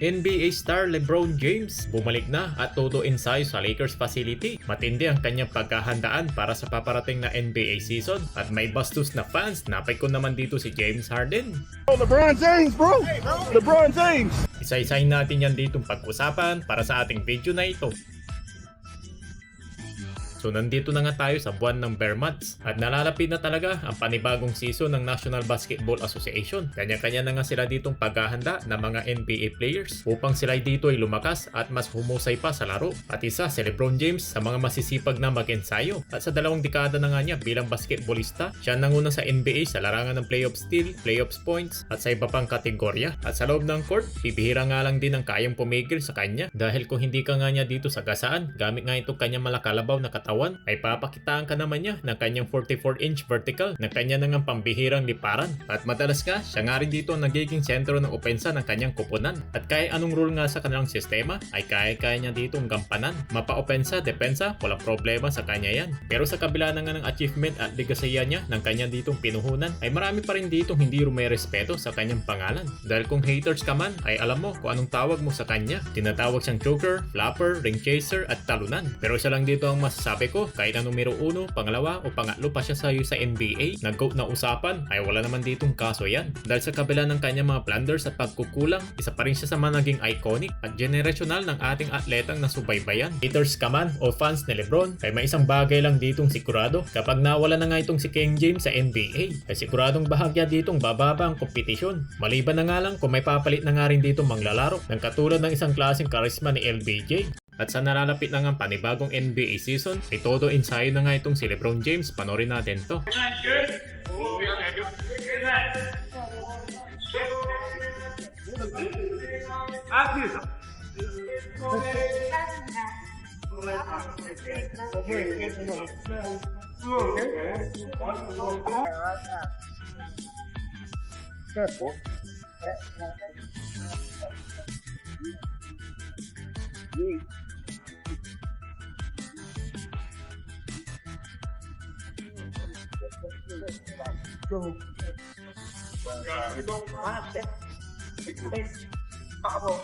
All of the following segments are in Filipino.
NBA star LeBron James bumalik na at todo ensayo sa Lakers facility. Matindi ang kanyang paghahandaan para sa paparating na NBA season at may bastos na fans. Napay ko naman dito si James Harden. LeBron James, bro! LeBron James! Isa-isahin natin yan ditong pag-usapan para sa ating video na ito. So nandito na nga tayo sa buwan ng bare months at nalalapit na talaga ang panibagong season ng National Basketball Association. Kanya-kanya na nga sila ditong paghahanda ng mga NBA players upang sila dito ay lumakas at mas humusay pa sa laro. At isa si LeBron James sa mga masisipag na mag-ensayo at sa 2 dekada na nga niya bilang basketballista, siya nanguna sa NBA sa larangan ng playoff steal, playoffs points at sa iba pang kategorya. At sa loob ng court, bibihira nga lang din ang kayang pumigil sa kanya dahil kung hindi ka nga niya dito sa gasaan, gamit nga itong kanyang malakalabaw na katawan ay papakitaan ka naman niya ng kanyang 44-inch vertical na kanya nang pambihirang liparan. At madalas nga, siya nga rin dito ang nagiging sentro ng opensa ng kanyang kupunan. At kahit anong rule nga sa kanilang sistema, ay kaya-kaya niya dito ang gampanan. Mapa-opensa, depensa, walang problema sa kanya yan. Pero sa kabila na nga ng achievement at ligasiya niya ng kanyang ditong pinuhunan, ay marami pa rin ditong hindi rumerespeto sa kanyang pangalan. Dahil kung haters ka man, ay alam mo kung anong tawag mo sa kanya. Tinatawag siyang choker, flapper, ring chaser at talunan. Pero isa lang dito ang masasabi ko, kahit na numero 1, pangalawa o pangatlo pa siya sa NBA, nag-GOAT na usapan, ay wala naman ditong kaso yan. Dahil sa kabila ng kanyang mga blunders at pagkukulang, isa pa rin siya sa mga naging iconic at generational ng ating atletang nasubaybayan. Haters ka man o fans ni LeBron, ay may isang bagay lang ditong sigurado. Kapag nawala na nga itong si King James sa NBA, ay siguradong bahagya ditong bababa ang kompetisyon. Maliban na nga lang kung may papalit na nga rin ditong manglalaro ng katulad ng isang klaseng karisma ni LBJ. At sa nalalapit na nga panibagong NBA season, ay todo ensayo na nga itong si LeBron James. Panorin natin to.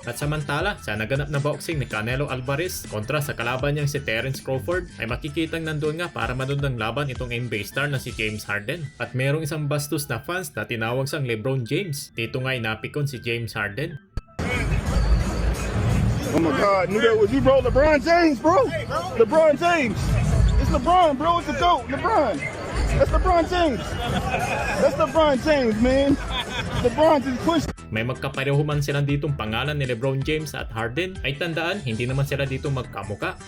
At samantala, sa naganap na boxing ni Canelo Alvarez kontra sa kalaban niyang si Terence Crawford, ay makikitang nandun nga para manood ng laban itong NBA star na si James Harden. At merong isang bastos na fans na tinawag sang LeBron James. Dito nga napikon si James Harden. Oh my God, knew that was you, bro. LeBron James, bro. LeBron James. It's LeBron, bro. It's the GOAT. LeBron. That's LeBron James. That's LeBron James, man. LeBron just pushed. May magkapareho man sila ditong pangalan ni LeBron James at Harden, ay tandaan hindi naman sila dito magkamuka.